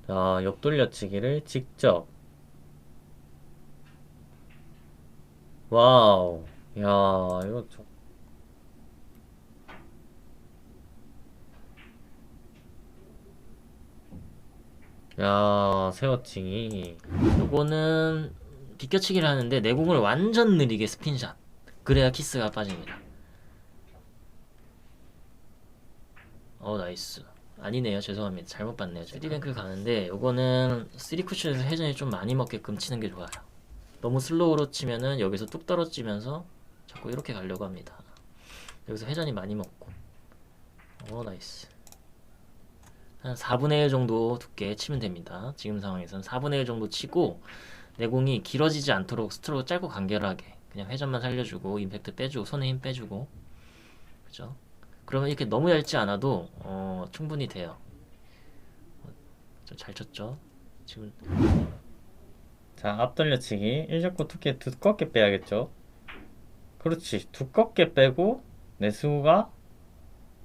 자, 옆돌려치기를 직접. 와우. 야, 이거 야, 세워치기. 요거는 비껴치기를 하는데 내공을 완전 느리게 스핀샷. 그래야 키스가 빠집니다. 나이스. 아니네요. 죄송합니다. 잘못 봤네요. 3뱅크를 가는데 요거는 3쿠션에서 회전이 좀 많이 먹게끔 치는 게 좋아요. 너무 슬로우로 치면은 여기서 뚝 떨어지면서 자꾸 이렇게 가려고 합니다. 여기서 회전이 많이 먹고. 나이스. 한 4분의 1 정도 두께 치면 됩니다. 지금 상황에서는 4분의 1 정도 치고 내공이 길어지지 않도록 스트로크 짧고 간결하게 그냥 회전만 살려주고 임팩트 빼주고 손에 힘 빼주고, 그죠? 그러면 이렇게 너무 얇지 않아도 충분히 돼요. 좀 잘 쳤죠? 지금. 자, 앞돌려치기 1접구 두께 두껍게 빼야겠죠? 그렇지, 두껍게 빼고 내수가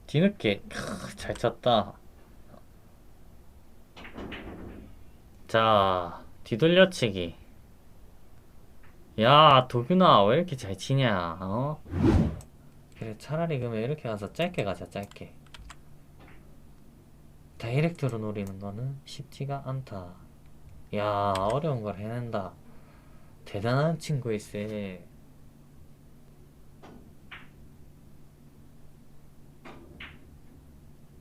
뒤늦게. 잘 쳤다. 자, 뒤돌려치기. 야, 도균아, 왜 이렇게 잘 치냐, 그래, 차라리 그러면 이렇게 가서 짧게 가자, 짧게. 다이렉트로 노리는 거는 쉽지가 않다. 야, 어려운 걸 해낸다. 대단한 친구일세.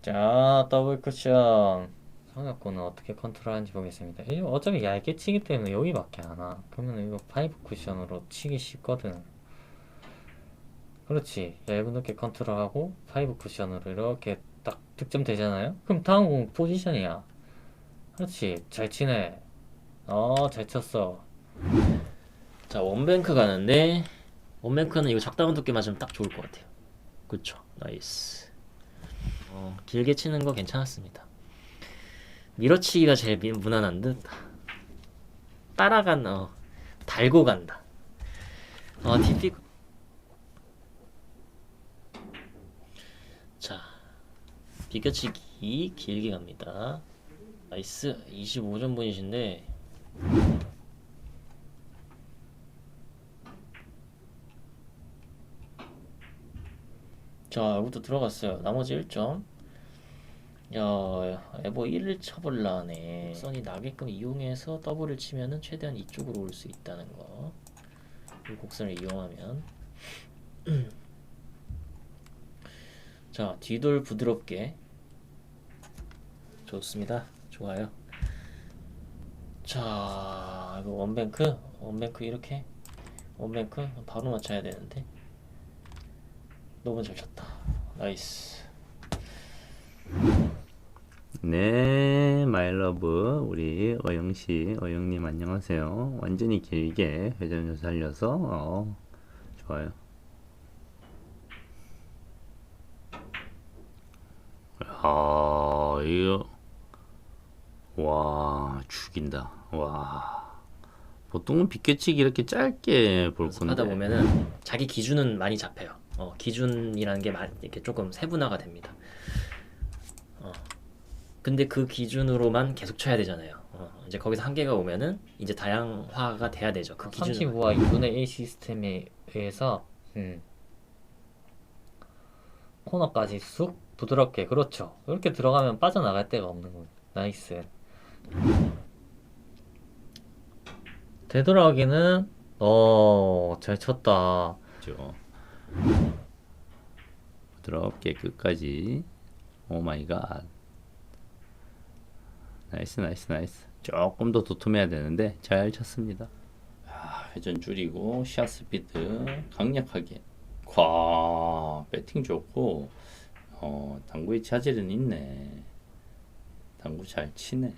자, 더블 쿠션. 성혁군은 어떻게 컨트롤하는지 보겠습니다. 이거 어차피 얇게 치기 때문에 여기밖에 안 와. 그러면 이거 파이브 쿠션으로 치기 쉽거든. 그렇지. 얇은 높게 컨트롤하고 파이브 쿠션으로 이렇게 딱 득점 되잖아요. 그럼 다음 공 포지션이야. 그렇지. 잘 치네. 잘 쳤어. 자, 원뱅크 가는데 원뱅크는 이거 적당한 두께 맞으면 딱 좋을 것 같아요. 그쵸. 나이스. 길게 치는 거 괜찮았습니다. 밀어치기가 제일 무난한 듯. 따라간, 달고 간다. TP. 자, 비껴치기 길게 갑니다. 나이스. 25점 분이신데. 자, 여기부터 들어갔어요. 나머지 1점. 야, 에버 1을 쳐볼라네. 선이 나게끔 이용해서 더블을 치면은 최대한 이쪽으로 올 수 있다는 거. 이 곡선을 이용하면. 자, 뒤돌 부드럽게. 좋습니다. 좋아요. 자, 이거 원뱅크 이렇게. 원뱅크 바로 맞춰야 되는데. 너무 잘 쳤다. 나이스. 네, 마일러브 우리 어영씨, 어영님 안녕하세요. 완전히 길게 회전을 살려서 좋아요. 이거 와 죽인다. 와 보통은 비껴치기 이렇게 짧게 볼 건데 하다 보면은 자기 기준은 많이 잡혀요. 기준이라는 게 이렇게 조금 세분화가 됩니다. 근데 그 기준으로만 계속 쳐야 되잖아요. 이제 거기서 한계가 오면은 이제 다양화가 돼야 되죠. 그 기준. 35와 2분의 1 시스템에 의해서 코너까지 쑥 부드럽게. 그렇죠. 이렇게 들어가면 빠져나갈 데가 없는 거예요. 나이스. 되돌아가기는 잘 쳤다. 그렇죠. 부드럽게 끝까지. 오 마이 갓. 나이스 나이스 나이스. 조금 더 도톰해야 되는데 잘 쳤습니다. 회전 줄이고 샷 스피드 강력하게. 배팅 좋고 당구의 차질은 있네. 당구 잘 치네.